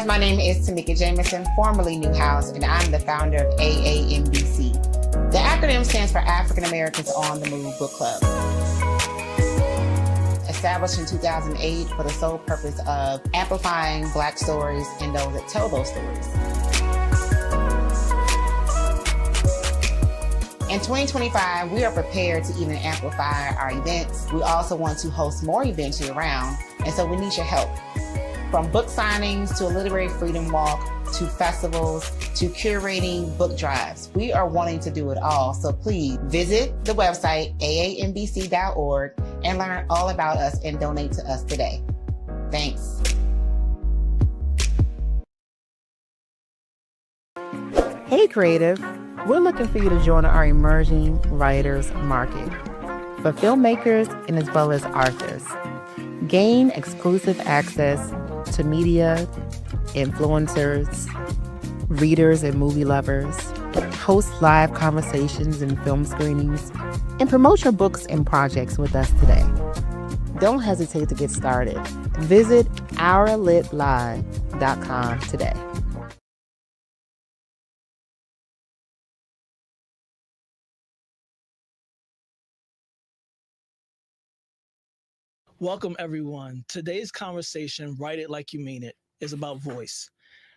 My name is Tamika Jameson, formerly Newhouse, and I'm the founder of AAMBC. The acronym stands for African Americans on the Move Book Club. Established in 2008 for the sole purpose of amplifying Black stories and those that tell those stories. In 2025, we are prepared to even amplify our events. We also want to host more events year-round, and so we need your help. From book signings to a literary freedom walk, to festivals, to curating book drives. We are wanting to do it all. So please visit the website, aambc.org, and learn all about us and donate to us today. Thanks. Hey creative, we're looking for you to join our emerging writers market for filmmakers and as well as authors. Gain exclusive access to media, influencers, readers and movie lovers, host live conversations and film screenings, and promote your books and projects with us today. Don't hesitate to get started. Visit ourlitlive.com today. Welcome, everyone. Today's conversation, Write It Like You Mean It, is about voice.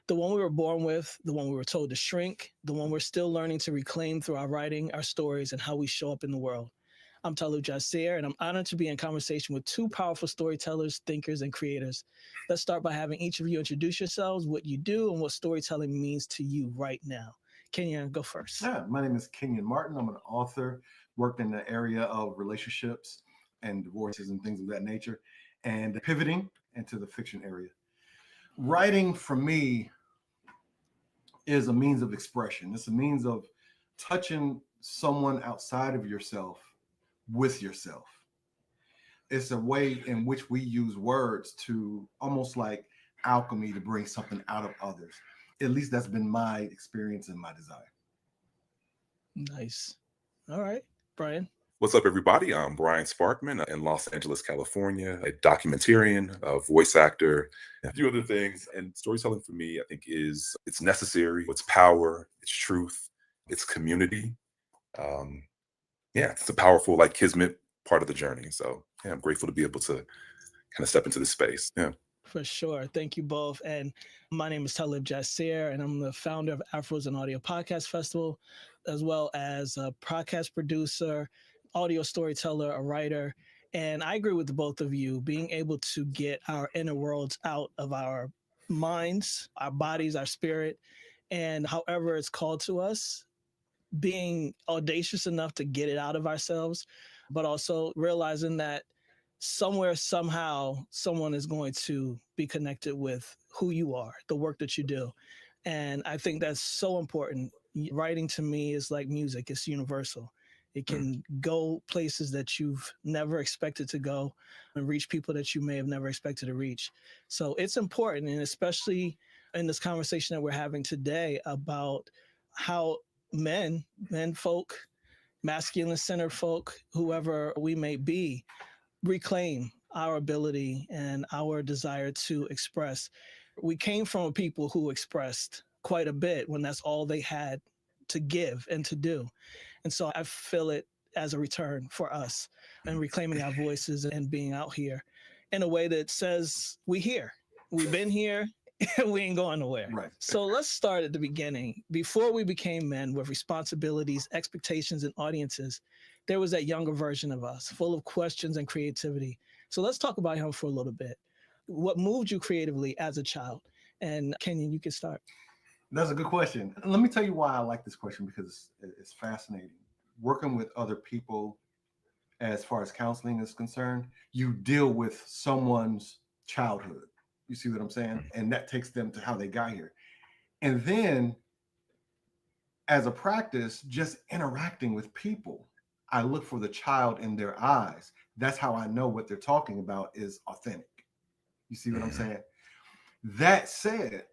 The one we were born with, the one we were told to shrink, the one we're still learning to reclaim through our writing, our stories, and how we show up in the world. I'm Talib, Jasir, and I'm honored to be in conversation with two powerful storytellers, thinkers, and creators. Let's start by having each of you introduce yourselves, what you do, and what storytelling means to you right now. Kenyon, go first. Yeah, my name is Kenyon Martin. I'm an author, worked in the area of relationships and divorces and things of that nature, and pivoting into the fiction area. Writing for me is a means of expression. It's a means of touching someone outside of yourself with yourself. It's a way in which we use words to almost like alchemy to bring something out of others. At least that's been my experience and my desire. Nice. All right, Bryan. What's up, everybody? I'm Bryan Sparkman in Los Angeles, California, a documentarian, a voice actor, a few other things. And storytelling for me, I think it's necessary, it's power, it's truth, it's community. It's a powerful, like, kismet part of the journey. So yeah, I'm grateful to be able to kind of step into this space. Yeah. For sure. Thank you both. And my name is Talib Jasir, and I'm the founder of Afros and Audio Podcast Festival, as well as a podcast producer, audio storyteller, a writer. And I agree with the both of you, being able to get our inner worlds out of our minds, our bodies, our spirit, and however it's called to us, being audacious enough to get it out of ourselves, but also realizing that somewhere, somehow, someone is going to be connected with who you are, the work that you do. And I think that's so important. Writing to me is like music. It's universal. It can go places that you've never expected to go and reach people that you may have never expected to reach. So it's important, and especially in this conversation that we're having today about how men folk, masculine-centered folk, whoever we may be, reclaim our ability and our desire to express. We came from a people who expressed quite a bit when that's all they had to give and to do. And so I feel it as a return for us and reclaiming our voices and being out here in a way that says we here. We've been here and we ain't going nowhere. Right. So let's start at the beginning. Before we became men with responsibilities, expectations, and audiences, there was that younger version of us, full of questions and creativity. So let's talk about him for a little bit. What moved you creatively as a child? And Kenyon, you can start. That's a good question. Let me tell you why I like this question, because it's fascinating. Working with other people as far as counseling is concerned. You deal with someone's childhood. You see what I'm saying? And that takes them to how they got here. And then as a practice, just interacting with people, I look for the child in their eyes. That's how I know what they're talking about is authentic. You see what I'm saying? That said,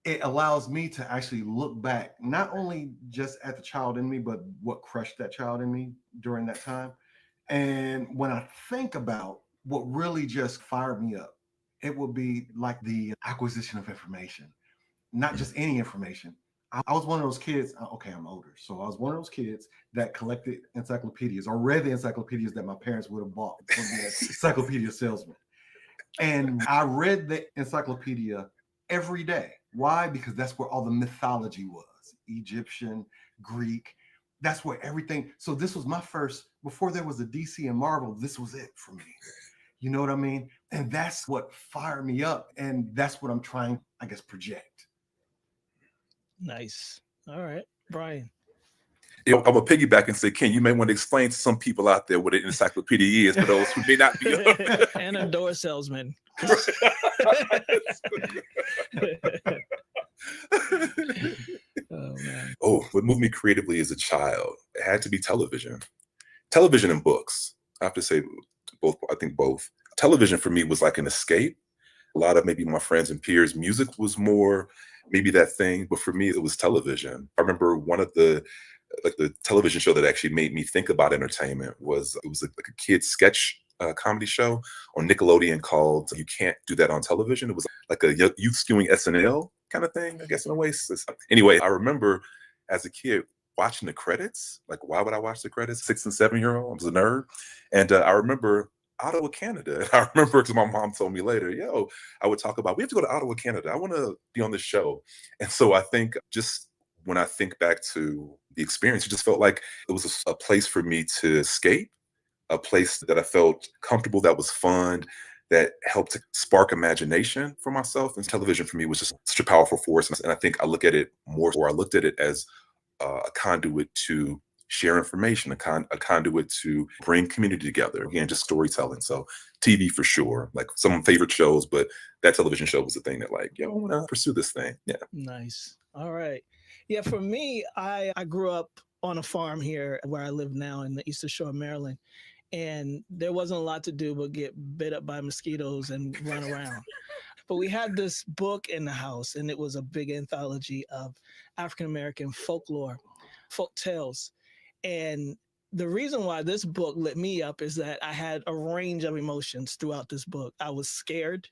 it allows me to actually look back, not only just at the child in me, but what crushed that child in me during that time. And when I think about what really just fired me up, it would be like the acquisition of information, not just any information. I was one of those kids. Okay, I'm older. So I was one of those kids that collected encyclopedias or read the encyclopedias that my parents would have bought from the encyclopedia salesman. And I read the encyclopedia every day. Why? Because that's where all the mythology was. Egyptian, Greek. That's where everything. So this was my first, before there was a DC and Marvel, this was it for me. You know what I mean? And that's what fired me up. And that's what I'm trying, I guess, project. Nice. All right, Bryan. I'm gonna piggyback and say, Ken, you may want to explain to some people out there what an encyclopedia is for those who may not be. And a door salesman. Oh man. Oh, what moved me creatively as a child? It had to be television. Television and books. I have to say both. I think both. Television for me was like an escape. A lot of maybe my friends and peers, music was more maybe that thing, but for me, it was television. I remember one of the television show that actually made me think about entertainment was like a kid's sketch comedy show on Nickelodeon called "You Can't Do That on Television." It was like a youth skewing SNL kind of thing, I guess, in a way. Anyway, I remember as a kid watching the credits. Like, why would I watch the credits? 6 and 7-year-old, I was a nerd, and I remember Ottawa, Canada. I remember because my mom told me later, yo, I would talk about, we have to go to Ottawa, Canada. I want to be on this show. And so I think just when I think back to the experience, it just felt like it was a place for me to escape, a place that I felt comfortable, that was fun, that helped to spark imagination for myself. And television for me was just such a powerful force. And I think I look at it more, or I looked at it as a conduit to share information, a conduit to bring community together. Again, just storytelling. So TV for sure, like some of my favorite shows, but that television show was the thing that like, yo, I want to pursue this thing. Yeah. Nice. All right. Yeah, for me, I grew up on a farm here where I live now in the Eastern Shore of Maryland. And there wasn't a lot to do but get bit up by mosquitoes and run around. But we had this book in the house, and it was a big anthology of African-American folklore, folk tales. And the reason why this book lit me up is that I had a range of emotions throughout this book. I was scared.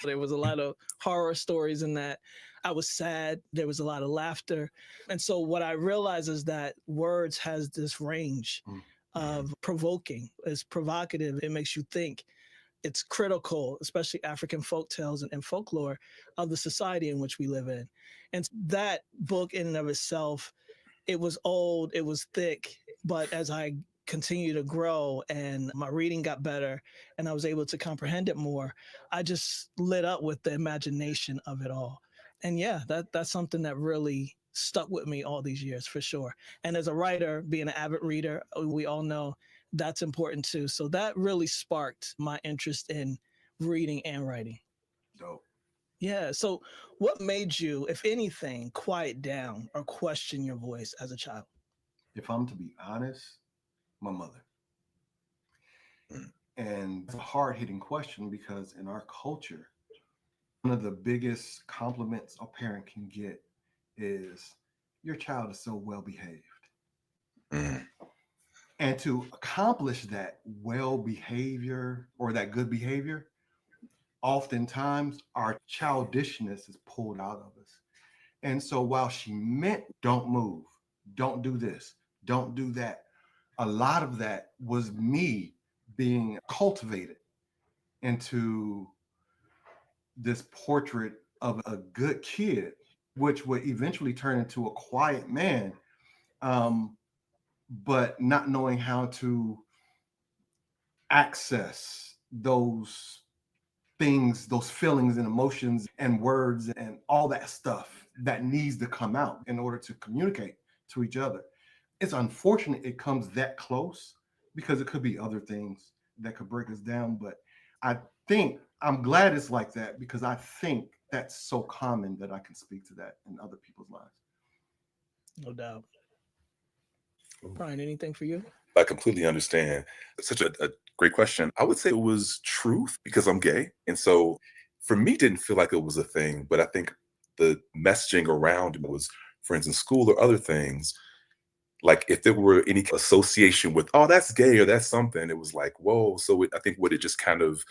There was a lot of horror stories in that. I was sad. There was a lot of laughter. And so what I realized is that words has this range of provoking. It's provocative. It makes you think. It's critical, especially African folk tales and folklore of the society in which we live in. And that book in and of itself, it was old, it was thick, but as I continued to grow and my reading got better and I was able to comprehend it more, I just lit up with the imagination of it all. And yeah, that's something that really stuck with me all these years for sure. And as a writer, being an avid reader, we all know that's important too. So that really sparked my interest in reading and writing. Dope. Yeah. So what made you, if anything, quiet down or question your voice as a child? If I'm to be honest, my mother. And it's a hard-hitting question because in our culture, one of the biggest compliments a parent can get is your child is so well behaved. And to accomplish that well behavior or that good behavior, oftentimes our childishness is pulled out of us. And so while she meant don't move, don't do this, don't do that, a lot of that was me being cultivated into this portrait of a good kid, which would eventually turn into a quiet man, but not knowing how to access those things, those feelings and emotions and words and all that stuff that needs to come out in order to communicate to each other. It's unfortunate it comes that close because it could be other things that could break us down. But I think I'm glad it's like that, because I think that's so common that I can speak to that in other people's lives. No doubt. Bryan, anything for you? I completely understand. It's such a great question. I would say it was truth because I'm gay. And so for me, it didn't feel like it was a thing, but I think the messaging around it was friends in school or other things. Like if there were any association with, oh, that's gay or that's something, it was like, whoa. So I think what it just kind of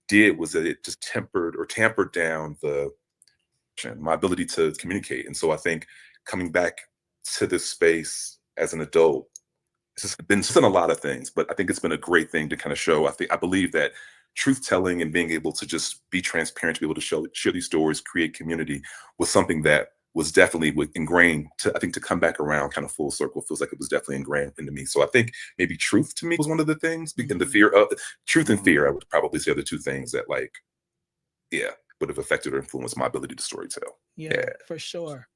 did was that it just tempered or tampered down my ability to communicate. And so I think coming back to this space as an adult, it's just been a lot of things, but I think it's been a great thing to kind of show. I believe that truth telling and being able to just be transparent, to be able to share these stories, create community, was something that was definitely ingrained. I think to come back around kind of full circle feels like it was definitely ingrained into me. So I think maybe truth to me was one of the things, and the fear of truth and fear, I would probably say are the two things that would have affected or influenced my ability to storytell. Yeah, for sure.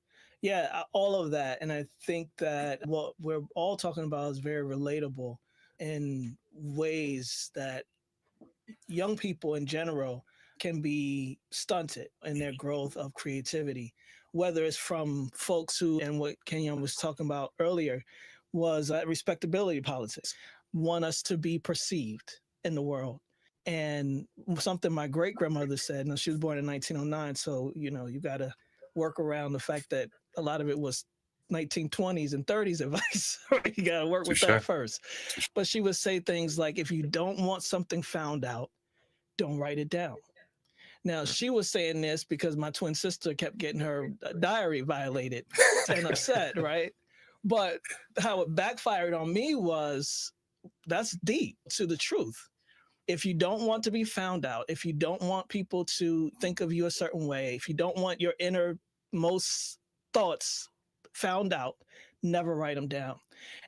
Yeah, all of that. And I think that what we're all talking about is very relatable in ways that young people in general can be stunted in their growth of creativity, whether it's from folks who, and what Kenyon was talking about earlier, was respectability politics, want us to be perceived in the world. And something my great grandmother said, and she was born in 1909, so you got to work around the fact that a lot of it was 1920s and 30s advice. Right? You got to work with that first. But she would say things like, if you don't want something found out, don't write it down. Now, she was saying this because my twin sister kept getting her diary violated and upset, right? But how it backfired on me was, that's deep to the truth. If you don't want to be found out, if you don't want people to think of you a certain way, if you don't want your innermost thoughts found out, never write them down.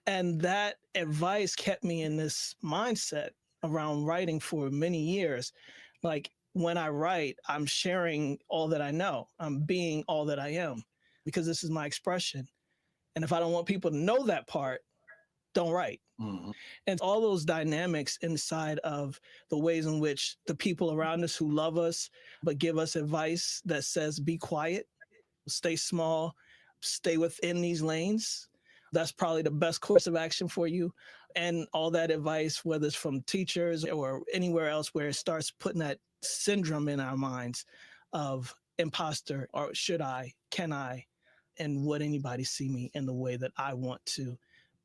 And that advice kept me in this mindset around writing for many years. Like, when I write, I'm sharing all that I know. I'm being all that I am, because this is my expression. And if I don't want people to know that part, don't write. Mm-hmm. And all those dynamics inside of the ways in which the people around us who love us, but give us advice that says, be quiet, stay small, stay within these lanes. That's probably the best course of action for you. And all that advice, whether it's from teachers or anywhere else, where it starts putting that syndrome in our minds of imposter, or should I, can I, and would anybody see me in the way that I want to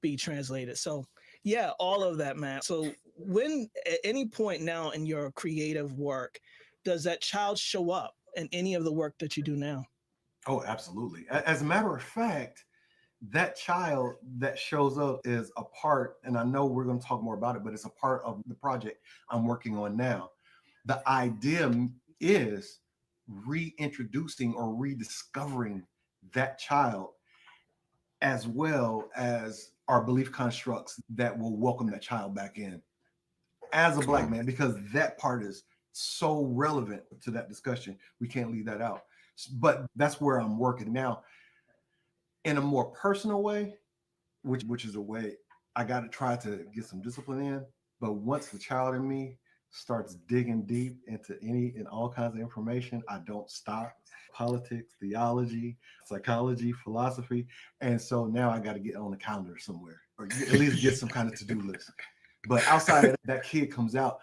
be translated. So yeah, all of that, man. So when at any point now in your creative work, does that child show up in any of the work that you do now? Oh, absolutely. As a matter of fact, that child that shows up is a part, and I know we're going to talk more about it, but it's a part of the project I'm working on now. The idea is reintroducing or rediscovering that child, as well as our belief constructs that will welcome that child back in as a Black man, because that part is so relevant to that discussion. We can't leave that out. But that's where I'm working now in a more personal way, which is a way I got to try to get some discipline in. But once the child in me starts digging deep into any and all kinds of information, I don't stop. Politics, theology, psychology, philosophy. And so now I got to get on the calendar somewhere, or at least get some kind of to-do list. But outside of that, kid comes out,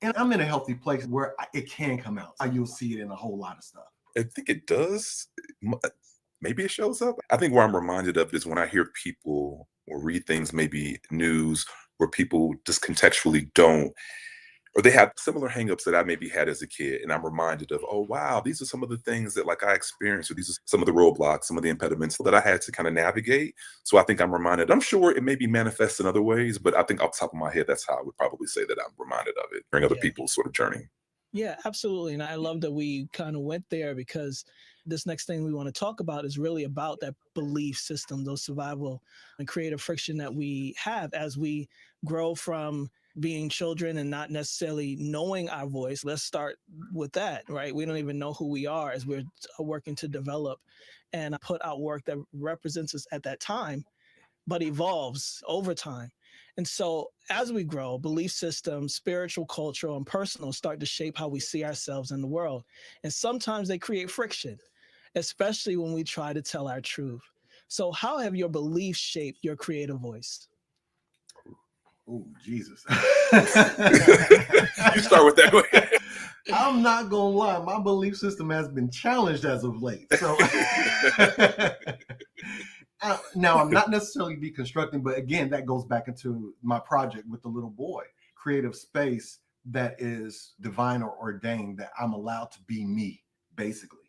and I'm in a healthy place where it can come out. You'll see it in a whole lot of stuff. I think it does. Maybe it shows up. I think where I'm reminded of is when I hear people or read things, maybe news, where people just contextually don't, or they have similar hangups that I maybe had as a kid. And I'm reminded of, oh, wow, these are some of the things that I experienced, or these are some of the roadblocks, some of the impediments that I had to kind of navigate. So I think I'm reminded. I'm sure it may be manifest in other ways, but I think off the top of my head, that's how I would probably say that I'm reminded of it during other people's sort of journey. Yeah, absolutely. And I love that we kind of went there, because this next thing we want to talk about is really about that belief system, those survival and creative friction that we have as we grow from being children and not necessarily knowing our voice. Let's start with that, right? We don't even know who we are as we're working to develop and put out work that represents us at that time, but evolves over time. And so as we grow, belief systems, spiritual, cultural, and personal start to shape how we see ourselves in the world. And sometimes they create friction, especially when we try to tell our truth. So how have your beliefs shaped your creative voice? Oh, Jesus. You start with that. Go ahead. I'm not gonna lie, my belief system has been challenged as of late. So now I'm not necessarily deconstructing, but again, that goes back into my project with the little boy, creative space that is divine or ordained, that I'm allowed to be me, basically.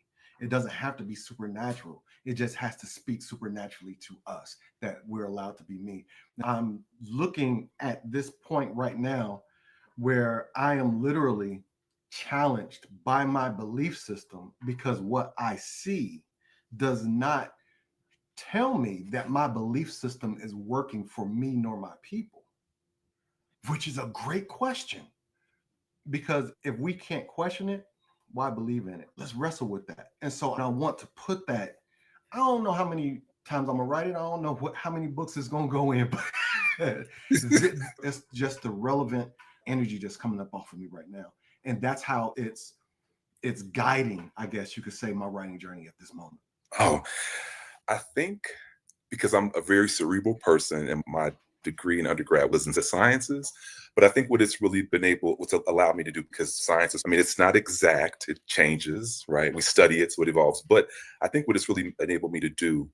It doesn't have to be supernatural. It just has to speak supernaturally to us, that we're allowed to be me. I'm looking at this point right now where I am literally challenged by my belief system, because what I see does not tell me that my belief system is working for me nor my people, which is a great question. Because if we can't question it, why believe in it? Let's wrestle with that. And so I want to put that. I don't know how many times I'm gonna write it. I don't know how many books it's gonna go in, but it's just the relevant energy just coming up off of me right now. And that's how it's guiding, I guess you could say, my writing journey at this moment. Oh, I think because I'm a very cerebral person and my degree in undergrad was in the sciences, but I think what it's really been able to allow me to do, because science is, I mean, it's not exact, it changes, right? We study it, so it evolves. But I think what it's really enabled me to do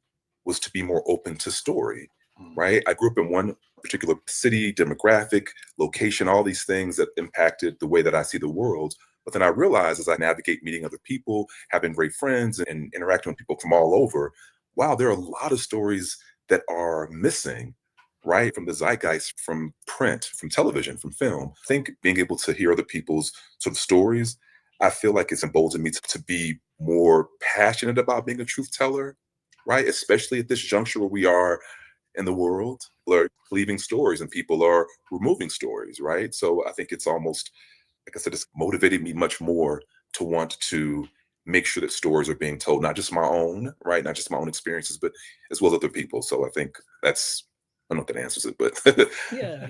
was to be more open to story, right? I grew up in one particular city, demographic, location, all these things that impacted the way that I see the world. But then I realized as I navigate meeting other people, having great friends and interacting with people from all over, wow, there are a lot of stories that are missing, right? From the zeitgeist, from print, from television, from film. I think being able to hear other people's sort of stories, I feel like it's emboldened me to be more passionate about being a truth teller, right? Especially at this juncture where we are in the world. People are leaving stories and people are removing stories, right? So I think it's almost, like I said, it's motivated me much more to want to make sure that stories are being told, not just my own, right? Not just my own experiences, but as well as other people. So I think that's, I don't know if that answers it, but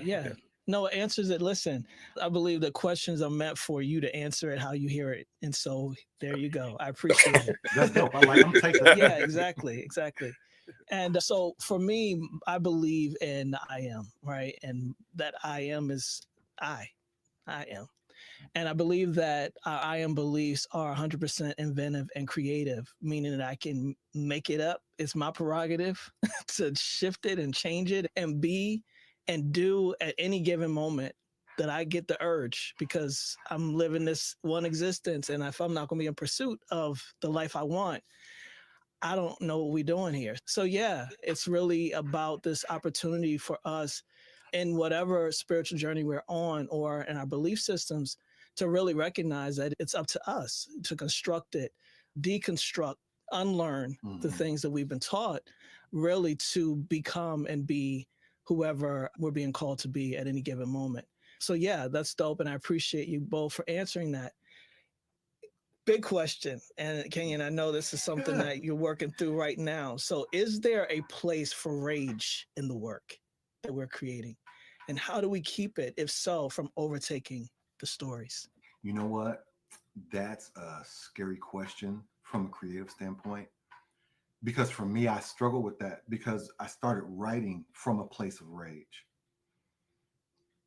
Yeah. No, it answers it. Listen, I believe the questions are meant for you to answer it how you hear it. And so there you go. I appreciate it. That's dope. I like, I'm taking that. Yeah, exactly. And so for me, I believe in I am, right? And that I am is I am. And I believe that our I am beliefs are 100% inventive and creative, meaning that I can make it up. It's my prerogative to shift it and change it and be and do at any given moment that I get the urge, because I'm living this one existence. And if I'm not going to be in pursuit of the life I want, I don't know what we're doing here. So yeah, it's really about this opportunity for us in whatever spiritual journey we're on or in our belief systems to really recognize that it's up to us to construct it, deconstruct, unlearn the things that we've been taught, really to become and be whoever we're being called to be at any given moment. So yeah, that's dope. And I appreciate you both for answering that. Big question. And Kenyon, I know this is something that you're working through right now. So is there a place for rage in the work that we're creating? And how do we keep it, if so, from overtaking the stories? You know what? That's a scary question from a creative standpoint. Because for me, I struggle with that because I started writing from a place of rage.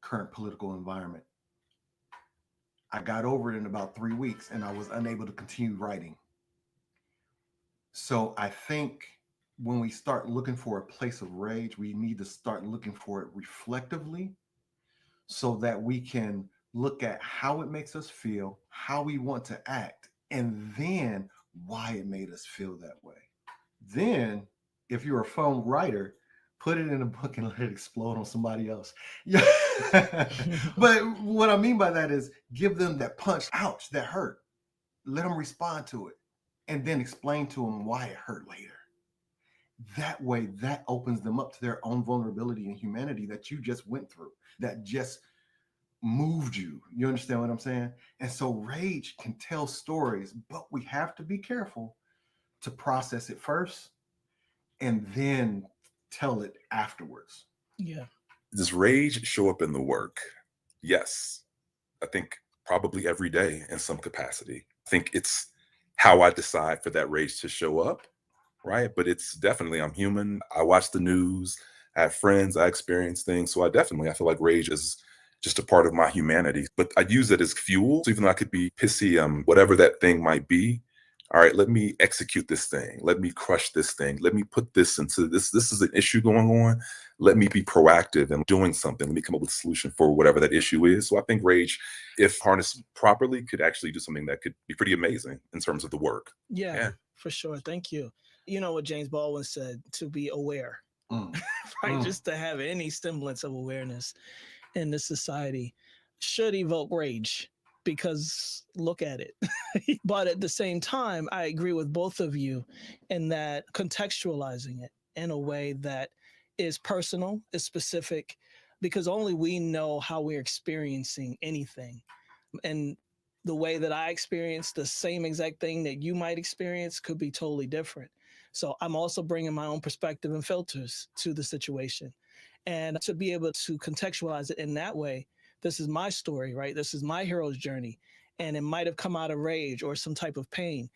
Current political environment. I got over it in about 3 weeks and I was unable to continue writing. So I think when we start looking for a place of rage, we need to start looking for it reflectively so that we can look at how it makes us feel, how we want to act, and then why it made us feel that way. Then, if you're a phone writer, put it in a book and let it explode on somebody else. Yeah. But what I mean by that is give them that punch, ouch, that hurt. Let them respond to it and then explain to them why it hurt later. That way, that opens them up to their own vulnerability and humanity that you just went through, that just moved you. You understand what I'm saying? And so rage can tell stories, but we have to be careful to process it first and then tell it afterwards. Yeah. Does rage show up in the work? Yes. I think probably every day in some capacity. I think it's how I decide for that rage to show up, right? But it's definitely, I'm human. I watch the news, I have friends, I experience things. So I feel like rage is just a part of my humanity. But I use it as fuel. So even though I could be pissy, whatever that thing might be, all right, let me execute this thing. Let me crush this thing. Let me put this into this. This is an issue going on. Let me be proactive and doing something. Let me come up with a solution for whatever that issue is. So I think rage, if harnessed properly, could actually do something that could be pretty amazing in terms of the work. Yeah, for sure. Thank you. You know what James Baldwin said, to be aware, right? Just to have any semblance of awareness in this society should evoke rage, because look at it. But at the same time, I agree with both of you in that contextualizing it in a way that is personal, is specific, because only we know how we're experiencing anything. And the way that I experience the same exact thing that you might experience could be totally different. So I'm also bringing my own perspective and filters to the situation. And to be able to contextualize it in that way, this is my story, right? This is my hero's journey. And it might have come out of rage or some type of pain.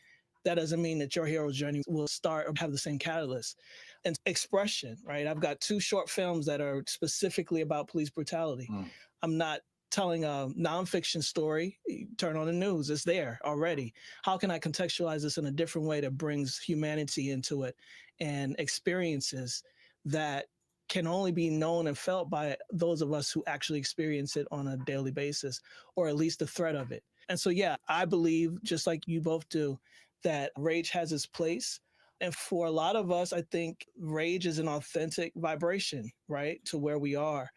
That doesn't mean that your hero's journey will start or have the same catalyst. And expression, right? I've got 2 short films that are specifically about police brutality. I'm not telling a nonfiction story. Turn on the news, it's there already. How can I contextualize this in a different way that brings humanity into it and experiences that can only be known and felt by those of us who actually experience it on a daily basis, or at least the threat of it. And so, yeah, I believe, just like you both do, that rage has its place. And for a lot of us, I think rage is an authentic vibration, right, to where we are.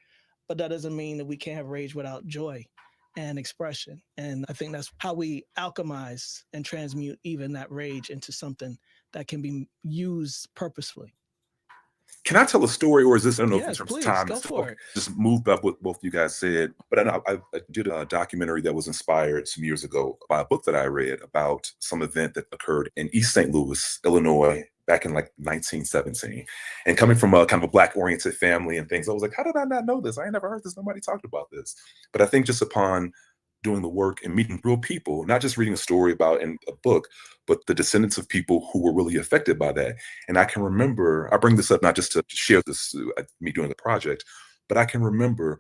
But that doesn't mean that we can't have rage without joy and expression. And I think that's how we alchemize and transmute even that rage into something that can be used purposefully. Can I tell a story, or is this, I don't know if in Yes, terms of please, time, go for it. just moved up what both you guys said. But I know I did a documentary that was inspired some years ago by a book that I read about some event that occurred in East St. Louis, Illinois, back in like 1917. And coming from a kind of a Black oriented family and things, I was like, how did I not know this? I ain't never heard this. Nobody talked about this. But I think just upon doing the work and meeting real people, not just reading a story about in a book, but the descendants of people who were really affected by that. And I can remember, I bring this up not just to share this, me doing the project, but I can remember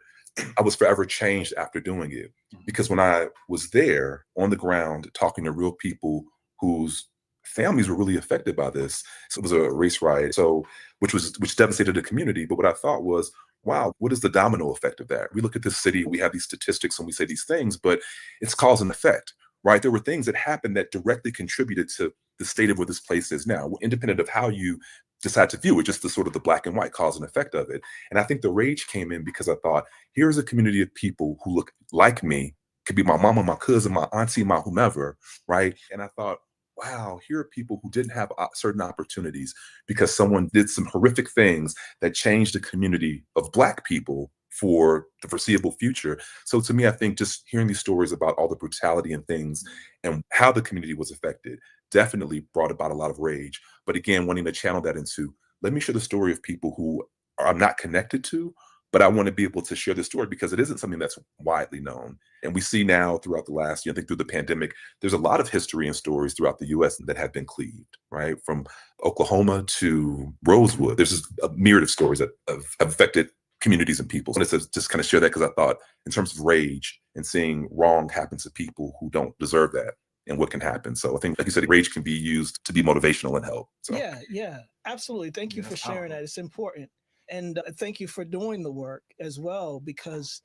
I was forever changed after doing it. Because when I was there on the ground talking to real people whose families were really affected by this, so it was a race riot, so which devastated the community. But what I thought was, wow, what is the domino effect of that? We look at this city, we have these statistics and we say these things, but it's cause and effect, right? There were things that happened that directly contributed to the state of where this place is now, independent of how you decide to view it, just the sort of the black and white cause and effect of it. And I think the rage came in because I thought, here's a community of people who look like me, could be my mama, my cousin, my auntie, my whomever, right? And I thought, wow, here are people who didn't have certain opportunities because someone did some horrific things that changed the community of Black people for the foreseeable future. So to me, I think just hearing these stories about all the brutality and things and how the community was affected definitely brought about a lot of rage. But again, wanting to channel that into, let me share the story of people who I'm not connected to, but I want to be able to share this story because it isn't something that's widely known. And we see now throughout the last, I think through the pandemic, there's a lot of history and stories throughout the US that have been cleaved, right? From Oklahoma to Rosewood. There's just a myriad of stories that have affected communities and people. And it's just kind of share that because I thought in terms of rage and seeing wrong happen to people who don't deserve that and what can happen. So I think, like you said, rage can be used to be motivational and help. So. Yeah, absolutely. Thank you for sharing that. It's important. And thank you for doing the work as well, because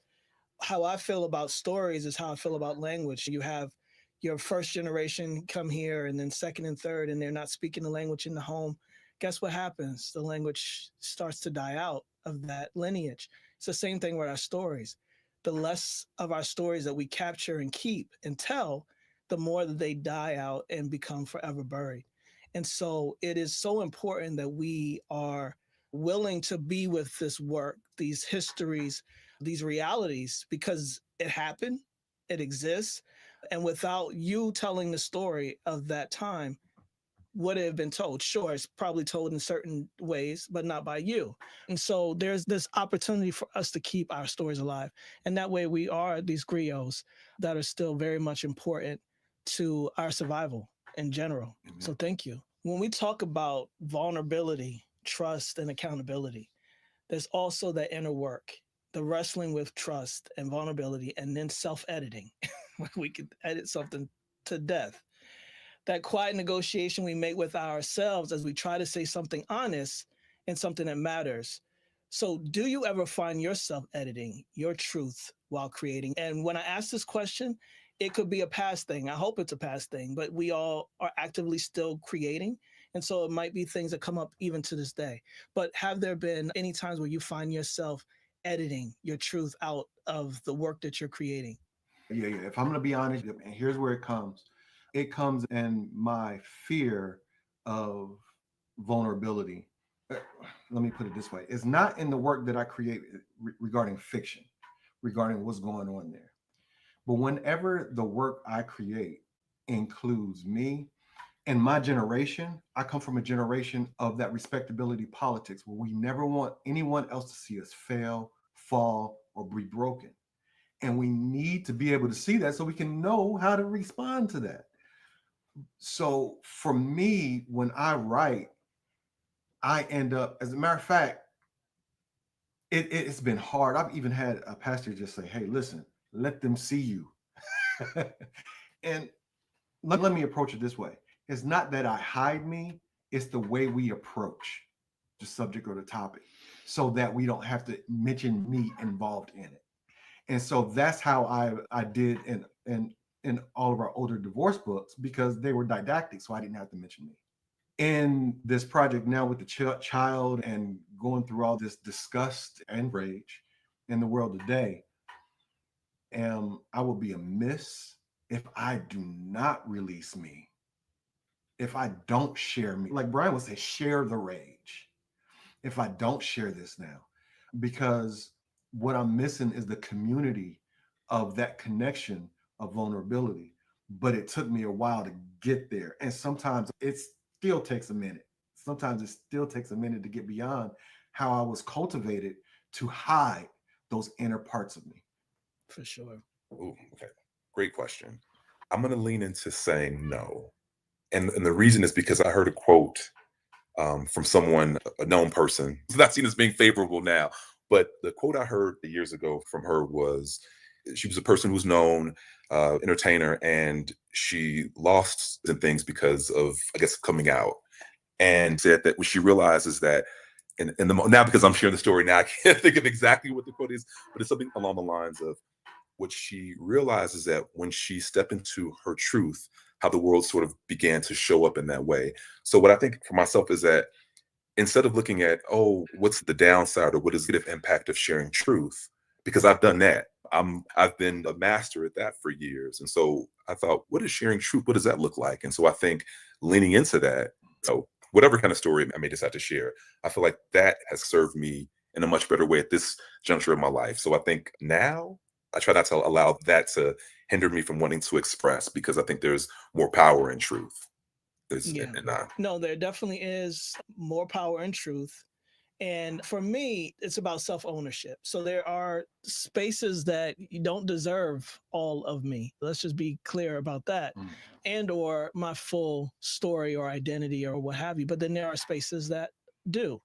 how I feel about stories is how I feel about language. You have your first generation come here and then second and third, and they're not speaking the language in the home. Guess what happens? The language starts to die out of that lineage. It's the same thing with our stories. The less of our stories that we capture and keep and tell, the more that they die out and become forever buried. And so it is so important that we are willing to be with this work, these histories, these realities, because it happened, it exists. And without you telling the story of that time, would it have been told? Sure, it's probably told in certain ways, but not by you. And so there's this opportunity for us to keep our stories alive. And that way we are these griots that are still very much important to our survival in general. Amen. So thank you. When we talk about vulnerability, trust, and accountability, there's also that inner work, the wrestling with trust and vulnerability, and then self-editing. We could edit something to death. That quiet negotiation we make with ourselves as we try to say something honest and something that matters. So do you ever find yourself editing your truth while creating? And when I ask this question, it could be a past thing. I hope it's a past thing, but we all are actively still creating. And so it might be things that come up even to this day. But have there been any times where you find yourself editing your truth out of the work that you're creating? Yeah. If I'm going to be honest, and here's where it comes. It comes in my fear of vulnerability. Let me put it this way. It's not in the work that I create regarding fiction, regarding what's going on there. But whenever the work I create includes me and my generation, I come from a generation of that respectability politics where we never want anyone else to see us fail, fall, or be broken. And we need to be able to see that so we can know how to respond to that. So for me, when I write, I end up, as a matter of fact, it's been hard. I've even had a pastor just say, hey, listen, let them see you. And let me approach it this way. It's not that I hide me, it's the way we approach the subject or the topic so that we don't have to mention me involved in it. And so that's how I did in all of our older divorce books, because they were didactic, so I didn't have to mention me. In this project now with the child and going through all this disgust and rage in the world today, I will be amiss if I do not release me, if I don't share me. Like Bryan would say, share the rage. If I don't share this now, because what I'm missing is the community of that connection of vulnerability. But it took me a while to get there. And sometimes it still takes a minute. Sometimes it still takes a minute to get beyond how I was cultivated to hide those inner parts of me. For sure. Ooh, okay. Great question. I'm going to lean into saying no. And the reason is because I heard a quote from someone, a known person. It's not seen as being favorable now, but the quote I heard years ago from her was, she was a person who's known, entertainer, and she lost some things because of, I guess, coming out. And said that what she realizes that, now because I'm sharing the story now, I can't think of exactly what the quote is, but it's something along the lines of what she realizes that when she stepped into her truth, how the world sort of began to show up in that way. So what I think for myself is that instead of looking at, oh, what's the downside or what is the negative impact of sharing truth, because I've done that. I've been a master at that for years. And so I thought, what is sharing truth? What does that look like? And so I think leaning into that, whatever kind of story I may decide to share, I feel like that has served me in a much better way at this juncture of my life. So I think now I try not to allow that to hinder me from wanting to express, because I think there's more power in truth. No, there definitely is more power in truth. And for me, it's about self-ownership. So there are spaces that you don't deserve all of me. Let's just be clear about that. And or my full story or identity or what have you. But then there are spaces that do.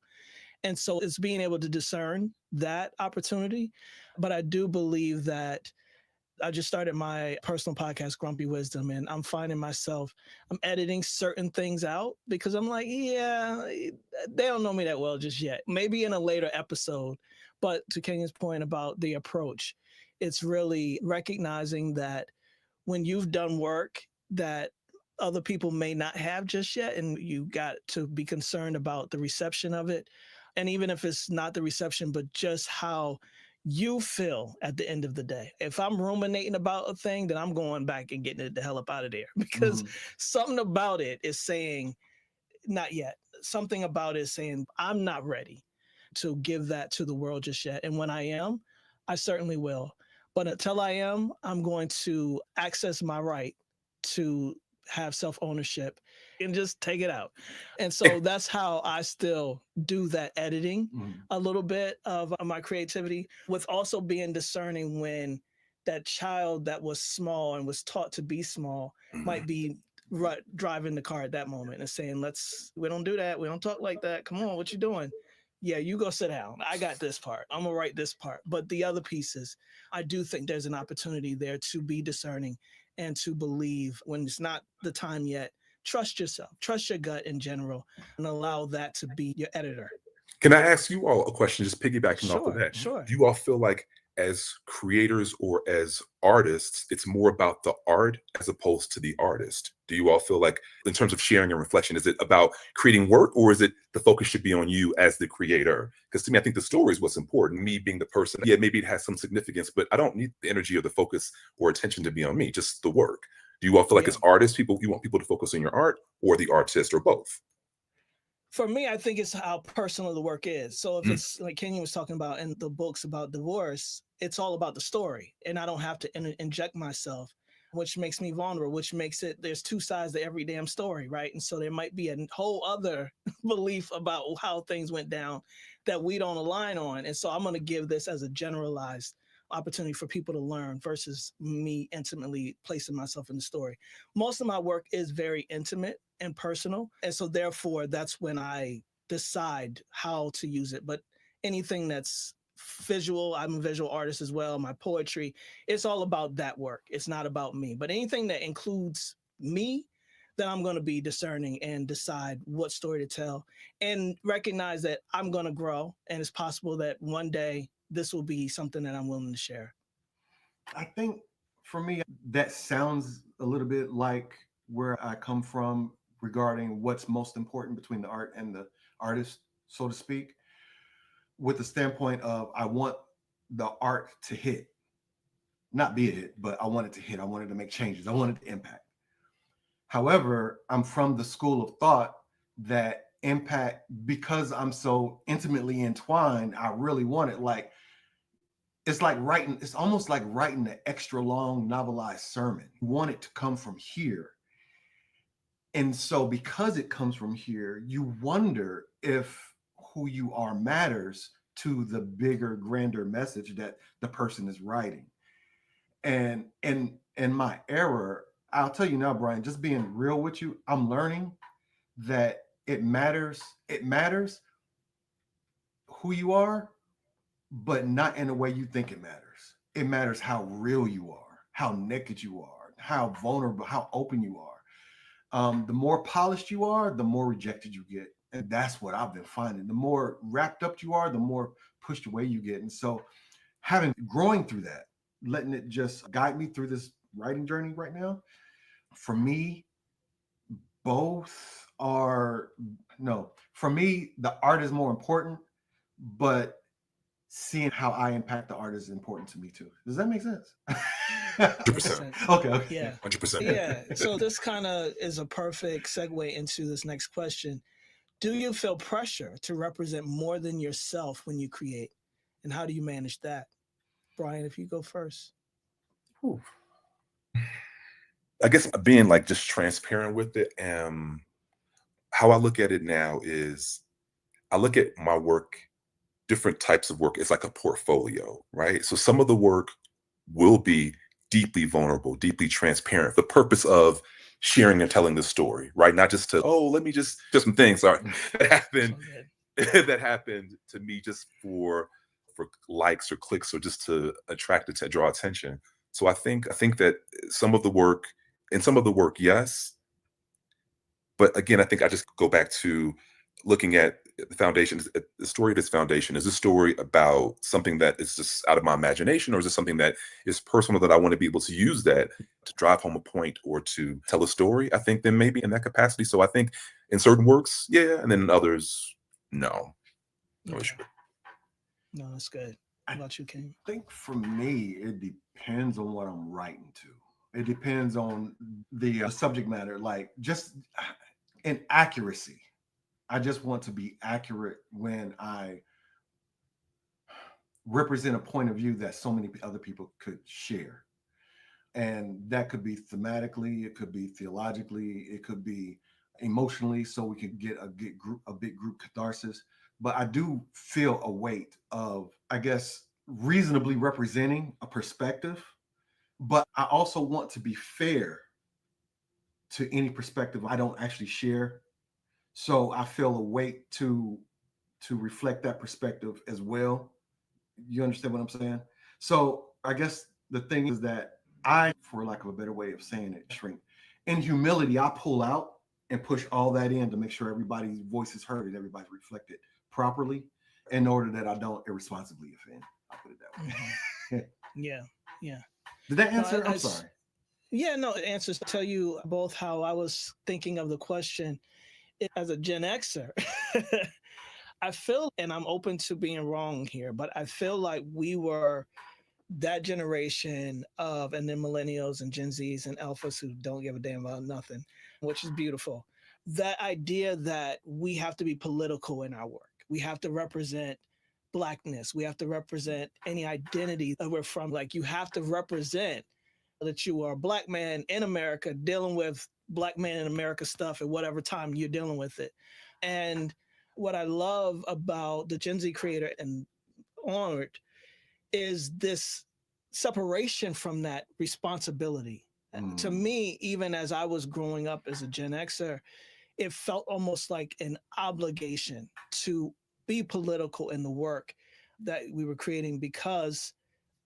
And so it's being able to discern that opportunity. But I do believe that I just started my personal podcast, Grumpy Wisdom, and I'm finding myself, I'm editing certain things out because I'm like, yeah, they don't know me that well just yet. Maybe in a later episode. But to Kenyon's point about the approach, it's really recognizing that when you've done work that other people may not have just yet, and you got to be concerned about the reception of it. And even if it's not the reception, but just how you feel at the end of the day. If I'm ruminating about a thing, then I'm going back and getting it the hell up out of there, because something about it is saying, not yet. Something about it is saying, I'm not ready to give that to the world just yet. And when I am, I certainly will. But until I am, I'm going to access my right to have self-ownership and just take it out. And so that's how I still do that editing a little bit of my creativity, with also being discerning when that child that was small and was taught to be small might be driving the car at that moment and saying, we don't do that. We don't talk like that. Come on, what you doing? Yeah, you go sit down. I got this part. I'm gonna write this part. But the other pieces, I do think there's an opportunity there to be discerning and to believe when it's not the time yet. Trust yourself, trust your gut in general, and allow that to be your editor. Can I ask you all a question, just piggybacking off of Sure, that? sure. Do you all feel like as creators or as artists, it's more about the art as opposed to the artist? Do you all feel like, in terms of sharing and reflection, is it about creating work, or is it the focus should be on you as the creator? Because to me, I think the story is what's important. Me being the person, yeah, maybe it has some significance, but I don't need the energy or the focus or attention to be on me, just the work. Do you all feel like Yeah. as artists, you want people to focus on your art, or the artist, or both? For me, I think it's how personal the work is. So if it's like Kenyon was talking about in the books about divorce, it's all about the story. And I don't have to inject myself, which makes me vulnerable, which makes it, there's two sides to every damn story, right? And so there might be a whole other belief about how things went down that we don't align on. And so I'm going to give this as a generalized opportunity for people to learn versus me intimately placing myself in the story. Most of my work is very intimate and personal. And so therefore, that's when I decide how to use it. But anything that's visual, I'm a visual artist as well, my poetry, it's all about that work. It's not about me. But anything that includes me, then I'm going to be discerning and decide what story to tell and recognize that I'm going to grow. And it's possible that one day this will be something that I'm willing to share. I think for me, that sounds a little bit like where I come from regarding what's most important between the art and the artist, so to speak, with the standpoint of I want the art to hit, not be a hit, but I want it to hit. I want it to make changes. I want it to impact. However, I'm from the school of thought that impact, because I'm so intimately entwined, I really want it. Like, it's almost like writing an extra long novelized sermon. You want it to come from here. And so because it comes from here, you wonder if who you are matters to the bigger, grander message that the person is writing. And in my error, I'll tell you now, Bryan, just being real with you, I'm learning that it matters who you are, but not in the way you think it matters. It matters how real you are, how naked you are, how vulnerable, how open you are. The more polished you are, the more rejected you get. And that's what I've been finding. The more wrapped up you are, the more pushed away you get. And so growing through that, letting it just guide me through this writing journey right now, for me, both are, no, for me, the art is more important, but seeing how I impact the art is important to me too. Does that make sense? 100%. Okay. Yeah. 100%. Yeah. So this kind of is a perfect segue into this next question. Do you feel pressure to represent more than yourself when you create? And how do you manage that? Bryan, if you go first. Whew. I guess being like just transparent with it. How I look at it now is I look at my work, different types of work. It's like a portfolio, right? So some of the work will be deeply vulnerable, deeply transparent. The purpose of sharing and telling the story, right? Not just to, oh, let me just some things sorry that happened that happened to me just for likes or clicks or just to draw attention. So I think that some of the work yes, but again, I think I just go back to looking at the foundation. The story of this foundation is a story about something that is just out of my imagination, or is it something that is personal that I want to be able to use that to drive home a point or to tell a story? I think then maybe in that capacity. So I think in certain works, yeah, and then in others, no. Okay. No, that's good. How about you, King? I think for me, it depends on what I'm writing to. It depends on the subject matter, like just in accuracy. I just want to be accurate when I represent a point of view that so many other people could share. And that could be thematically, it could be theologically, it could be emotionally, so we can get a big group catharsis. But I do feel a weight of, I guess, reasonably representing a perspective. But I also want to be fair to any perspective I don't actually share. So I feel a weight to reflect that perspective as well. You understand what I'm saying? So I guess the thing is that I, for lack of a better way of saying it, shrink. In humility, I pull out and push all that in to make sure everybody's voice is heard and everybody's reflected properly, in order that I don't irresponsibly offend. I'll put it that way. Yeah. Did that answer? No, I'm sorry. Yeah, no, it answers tell you both how I was thinking of the question as a Gen Xer. I feel, and I'm open to being wrong here, but I feel like we were that generation of, and then millennials and Gen Zs and alphas who don't give a damn about nothing, which is beautiful. That idea that we have to be political in our work. We have to represent Blackness. We have to represent any identity that we're from. Like, you have to represent that you are a Black man in America dealing with Black man in America stuff at whatever time you're dealing with it. And what I love about the Gen Z creator and Onward is this separation from that responsibility. To me, even as I was growing up as a Gen Xer, it felt almost like an obligation to be political in the work that we were creating because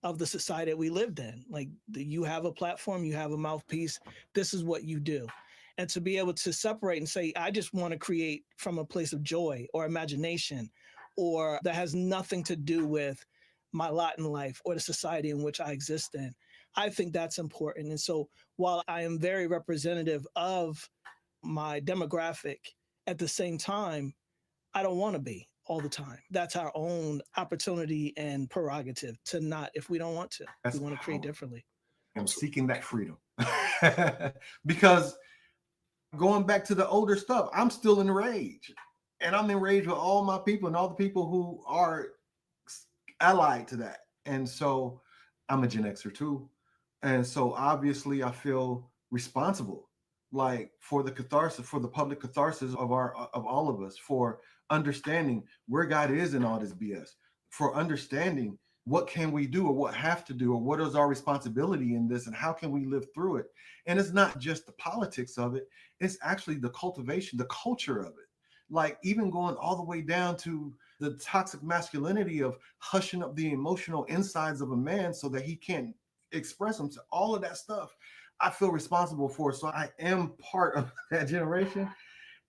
of the society that we lived in. Like, you have a platform, you have a mouthpiece, this is what you do. And to be able to separate and say, I just want to create from a place of joy or imagination, or that has nothing to do with my lot in life or the society in which I exist in. I think that's important. And so while I am very representative of my demographic, at the same time, I don't want to be all the time. That's our own opportunity and prerogative to not, if we don't want to. We want to create differently. I'm seeking that freedom. Because going back to the older stuff, I'm still enraged. And I'm enraged with all my people and all the people who are allied to that. And so I'm a Gen Xer too. And so obviously I feel responsible, like, for the catharsis, for the public catharsis of all of us, for understanding where God is in all this BS, for understanding what can we do or what have to do or what is our responsibility in this and how can we live through it. And it's not just the politics of it, it's actually the cultivation, the culture of it. Like, even going all the way down to the toxic masculinity of hushing up the emotional insides of a man so that he can't express himself, all of that stuff I feel responsible for. So I am part of that generation.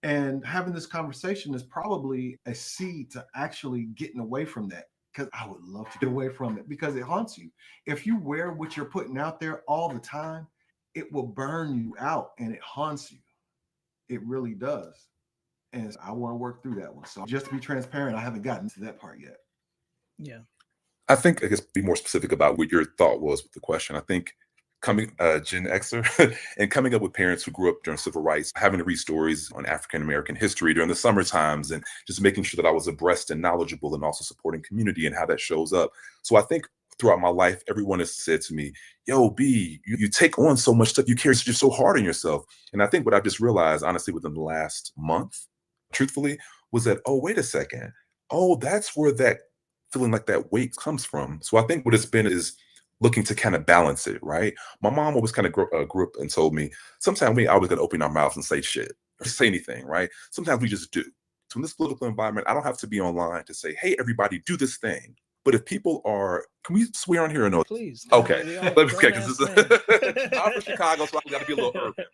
And having this conversation is probably a seed to actually getting away from that, because I would love to get away from it, because it haunts you. If you wear what you're putting out there all the time, it will burn you out and it haunts you. It really does. And I want to work through that one. So just to be transparent, I haven't gotten to that part yet. Yeah. I think, I guess, be more specific about what your thought was with the question. I think coming Gen Xer and coming up with parents who grew up during civil rights, having to read stories on African-American history during the summer times, and just making sure that I was abreast and knowledgeable, and also supporting community and how that shows up. So I think throughout my life, everyone has said to me, yo, B, you take on so much stuff, you're so hard on yourself. And I think what I've just realized, honestly, within the last month, truthfully, was that, oh, wait a second. Oh, that's where that feeling like that weight comes from. So I think what it's been is looking to kind of balance it, right? My mom always kind of grew up and told me, sometimes we always got to open our mouths and say shit or say anything, right? Sometimes we just do. So in this political environment, I don't have to be online to say, hey, everybody, do this thing. But if people are, can we swear on here or no? Please. Okay. I'm from Chicago, so I got to be a little urban.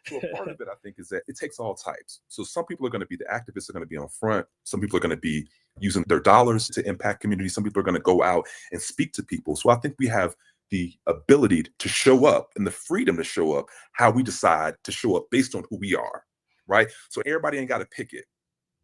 So a part of it, I think, is that it takes all types. So some people are going to be, the activists are going to be on front. Some people are going to be using their dollars to impact communities. Some people are going to go out and speak to people. So I think we have the ability to show up and the freedom to show up how we decide to show up based on who we are, right? So everybody ain't got to pick it.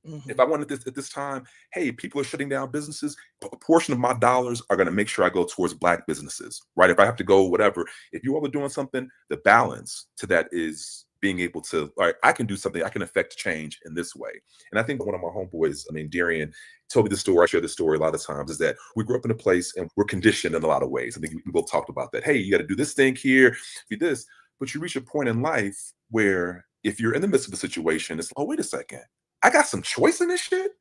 Mm-hmm. If I wanted this at this time, hey, people are shutting down businesses, a portion of my dollars are going to make sure I go towards Black businesses, right? If I have to go, whatever, if you all are doing something, the balance to that is being able to, all right, I can do something, I can affect change in this way. And I think one of my homeboys, Darian, told me the story, I share this story a lot of times, is that we grew up in a place and we're conditioned in a lot of ways. I think we both talked about that. Hey, you got to do this thing here, be this. But you reach a point in life where if you're in the midst of a situation, it's, oh, wait a second, I got some choice in this shit?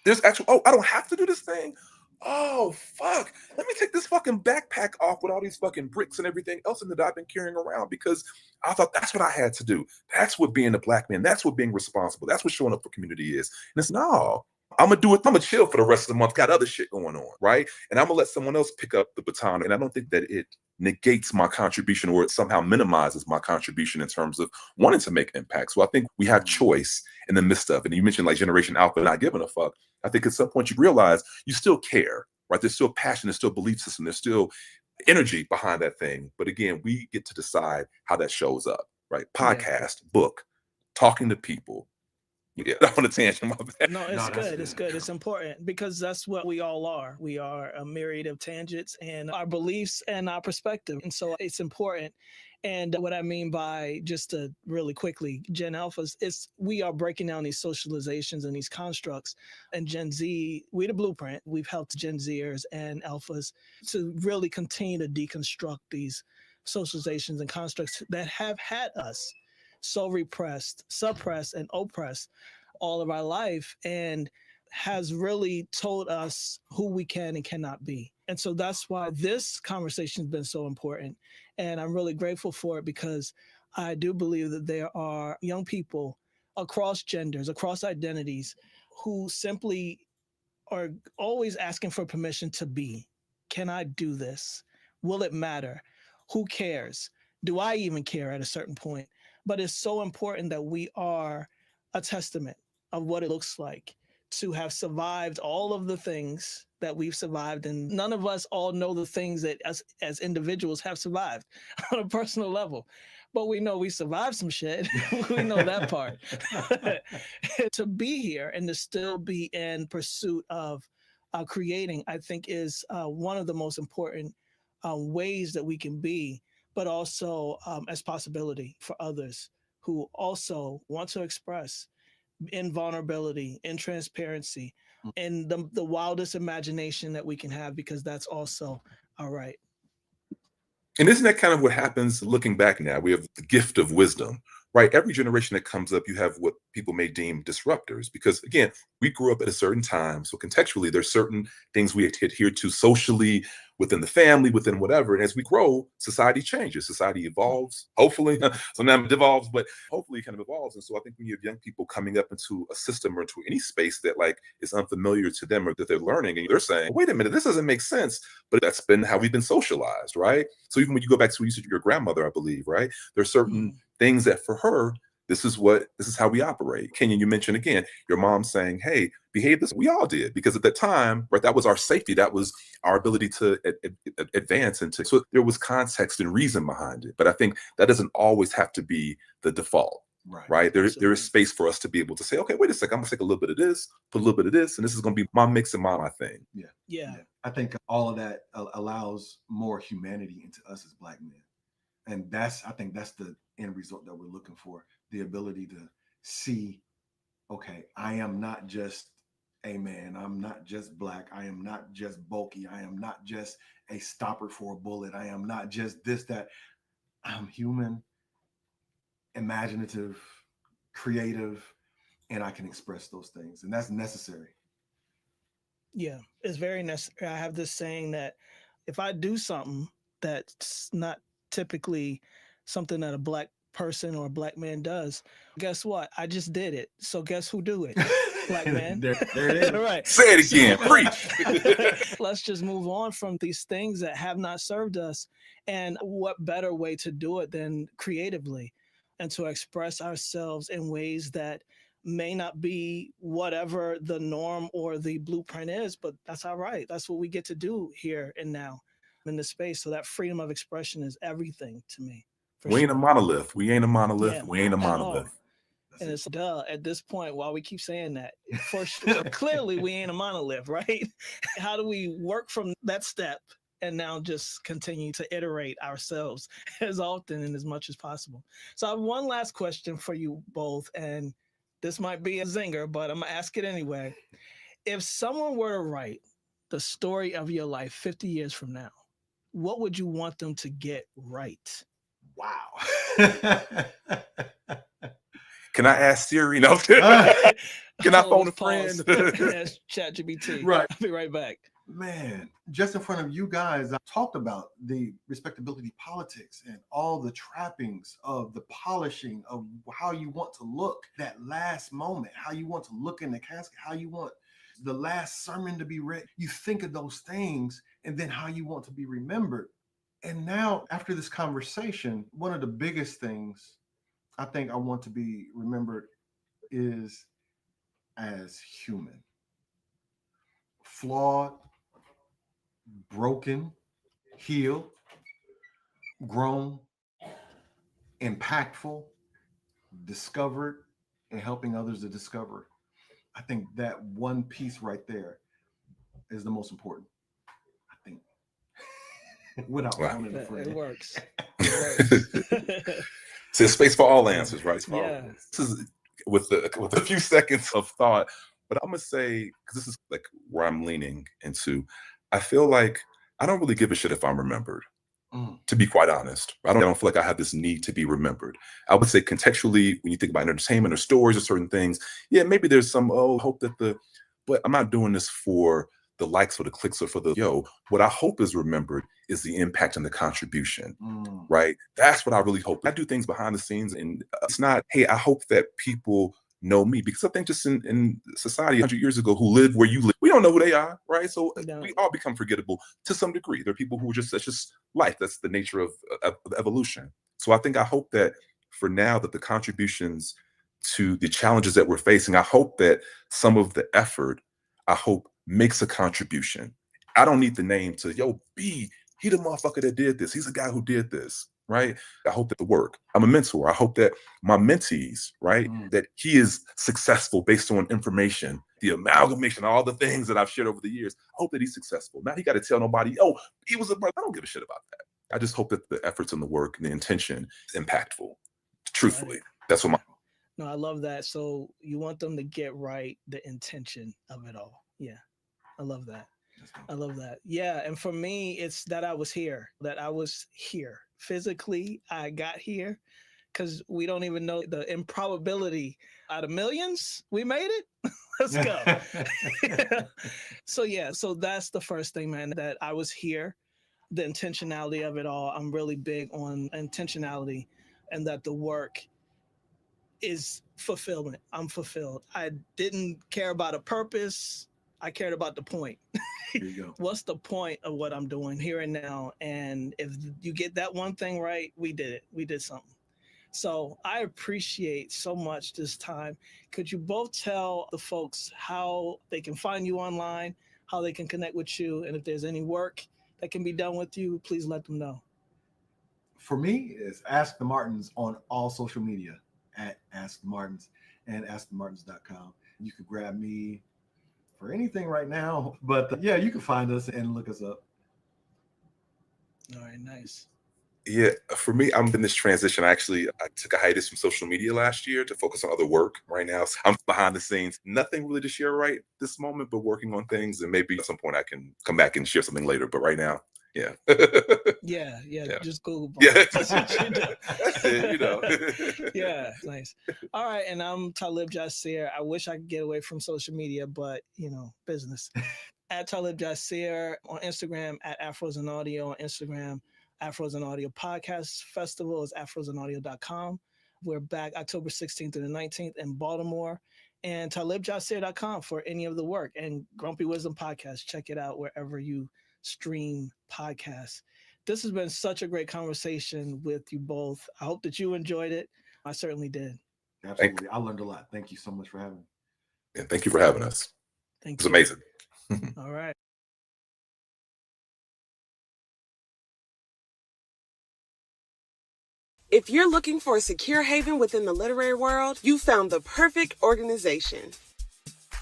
There's actual, oh, I don't have to do this thing? Oh, fuck. Let me take this fucking backpack off with all these fucking bricks and everything else in that I've been carrying around because I thought that's what I had to do. That's what being a Black man, that's what being responsible, that's what showing up for community is. And it's, no, I'm going to do it. I'm going to chill for the rest of the month. Got other shit going on, right? And I'm going to let someone else pick up the baton. And I don't think that it negates my contribution or it somehow minimizes my contribution in terms of wanting to make impact. So I think we have choice in the midst of it. And you mentioned like Generation Alpha not giving a fuck. I think at some point you realize you still care, right? There's still passion, there's still belief system, there's still energy behind that thing. But again, we get to decide how that shows up, right? Podcast, book, talking to people. Yeah, I'm on a tangent. My bad. No, it's good. It's good. It's important because that's what we all are. We are a myriad of tangents and our beliefs and our perspective. And so it's important. And what I mean by, just to really quickly, Gen Alphas, is we are breaking down these socializations and these constructs. And Gen Z, we the blueprint. We've helped Gen Zers and Alphas to really continue to deconstruct these socializations and constructs that have had us so repressed, suppressed, and oppressed all of our life, and has really told us who we can and cannot be. And so that's why this conversation has been so important. And I'm really grateful for it because I do believe that there are young people across genders, across identities, who simply are always asking for permission to be. Can I do this? Will it matter? Who cares? Do I even care at a certain point? But it's so important that we are a testament of what it looks like to have survived all of the things that we've survived. And none of us all know the things that as individuals have survived on a personal level. But we know we survived some shit. We know that part. To be here and to still be in pursuit of creating, I think is one of the most important ways that we can be, but also as possibility for others who also want to express in vulnerability, in transparency, in the wildest imagination that we can have, because that's also all right. And isn't that kind of what happens looking back now? We have the gift of wisdom, right? Every generation that comes up, you have what people may deem disruptors, because again, we grew up at a certain time. So contextually, there's certain things we adhere to socially, within the family, within whatever. And as we grow, society changes, society evolves, hopefully. Sometimes it devolves, but hopefully it kind of evolves. And so I think when you have young people coming up into a system or into any space that like is unfamiliar to them or that they're learning, and they're saying, wait a minute, this doesn't make sense. But that's been how we've been socialized, right? So even when you go back to your grandmother, I believe, right? There's certain things that for her, this is how we operate. Kenyon, you mentioned again, your mom saying, hey, behave this. We all did, because at that time, right, that was our safety. That was our ability to advance into. So there was context and reason behind it. But I think that doesn't always have to be the default, right? There is space for us to be able to say, okay, wait a second, I'm gonna take a little bit of this, put a little bit of this, and this is gonna be my mix and my thing. Yeah. I think all of that allows more humanity into us as Black men. And I think that's the end result that we're looking for. The ability to see, okay, I am not just a man. I'm not just Black. I am not just bulky. I am not just a stopper for a bullet. I am not just this, that. I'm human, imaginative, creative, and I can express those things. And that's necessary. Yeah, it's very necessary. I have this saying that if I do something that's not typically something that a Black person or a Black man does, guess what? I just did it. So guess who do it? Black man. there it is. Right. Say it again. Preach. Let's just move on from these things that have not served us. And what better way to do it than creatively, and to express ourselves in ways that may not be whatever the norm or the blueprint is, but that's all right. That's what we get to do here and now in this space. So that freedom of expression is everything to me. We ain't a monolith. We ain't a monolith. Yeah, we ain't a monolith. And it's at this point, while we keep saying that, for sure, clearly we ain't a monolith, right? How do we work from that step and now just continue to iterate ourselves as often and as much as possible. So I have one last question for you both, and this might be a zinger, but I'm gonna ask it anyway. If someone were to write the story of your life 50 years from now, what would you want them to get right? Wow. Can I ask Siri? No. Can I phone a friend? That's ChatGPT. Right. I'll be right back. Man, just in front of you guys, I talked about the respectability politics and all the trappings of the polishing of how you want to look that last moment, how you want to look in the casket, how you want the last sermon to be read. You think of those things and then how you want to be remembered. And now, after this conversation, one of the biggest things I think I want to be remembered is as human. Flawed, broken, healed, grown, impactful, discovered, and helping others to discover. I think that one piece right there is the most important. I think without phoning a friend. It works. It works. So there's space for all answers, right? Yeah. This is with a few seconds of thought, but I'm gonna say, because this is like where I'm leaning into, I feel like I don't really give a shit if I'm remembered. To be quite honest, I don't feel like I have this need to be remembered. I would say contextually, when you think about entertainment or stories or certain things, yeah, maybe there's some, hope that but I'm not doing this for the likes or the clicks or for what I hope is remembered is the impact and the contribution, right? That's what I really hope. I do things behind the scenes, and it's not, hey, I hope that people know me, because I think just in society 100 years ago who lived where you live, we don't know who they are, right? So we all become forgettable to some degree. There are people who are that's just life. That's the nature of evolution. So I hope that for now, that the contributions to the challenges that we're facing, I hope that some of the effort, makes a contribution. I don't need the name to, B, he the motherfucker that did this. He's the guy who did this, right? I hope that the work, I'm a mentor. I hope that my mentees, right, that he is successful based on information, the amalgamation, all the things that I've shared over the years. I hope that he's successful. Now he got to tell nobody, he was a brother. I don't give a shit about that. I just hope that the efforts and the work and the intention is impactful. Truthfully, that's what No, I love that. So you want them to get right the intention of it all. Yeah, I love that. I love that. Yeah, and for me, it's that I was here physically. I got here because we don't even know the improbability. Out of millions, we made it. Let's go. So that's the first thing, man, that I was here. The intentionality of it all. I'm really big on intentionality, and that the work is fulfillment. I'm fulfilled. I didn't care about a purpose. I cared about the point. Here you go. What's the point of what I'm doing here and now? And if you get that one thing right, we did it. We did something. So I appreciate so much this time. Could you both tell the folks how they can find you online, how they can connect with you, and if there's any work that can be done with you, please let them know. For me, it's Ask the Martins on all social media at Ask the Martins and askthemartins.com. You could grab me for anything right now, but you can find us and look us up. All right, nice. Yeah, for me, I'm in this transition. I took a hiatus from social media last year to focus on other work. Right now, so I'm behind the scenes. Nothing really to share right this moment, but working on things. And maybe at some point I can come back and share something later. But right now, yeah. Yeah. Just Google. Yeah. That's what you do. That's it, Yeah, nice. All right, and I'm Talib Jasir. I wish I could get away from social media, but business. At Talib Jasir on Instagram, at Afros and Audio on Instagram. Afros and Audio Podcast Festival is afrosanaudio.com. We're back October 16th through the 19th in Baltimore. And talibjasir.com for any of the work. And Grumpy Wisdom Podcast, check it out wherever you stream podcasts. This has been such a great conversation with you both. I hope that you enjoyed it. I certainly did. Absolutely. I learned a lot. Thank you so much for having me. Yeah, thank you for having us. Thank you. You. It was amazing. All right. If you're looking for a secure haven within the literary world, you found the perfect organization.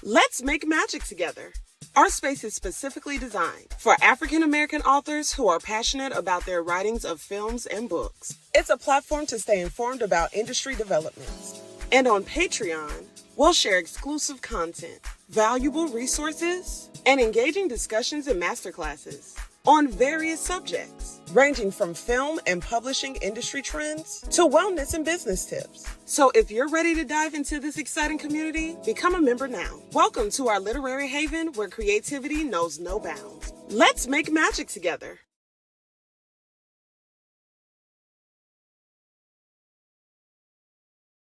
Let's make magic together. Our space is specifically designed for African American authors who are passionate about their writings of films and books. It's a platform to stay informed about industry developments. And on Patreon, we'll share exclusive content, valuable resources, and engaging discussions and masterclasses on various subjects, ranging from film and publishing industry trends to wellness and business tips. So if you're ready to dive into this exciting community, become a member now. Welcome to our literary haven where creativity knows no bounds. Let's make magic together.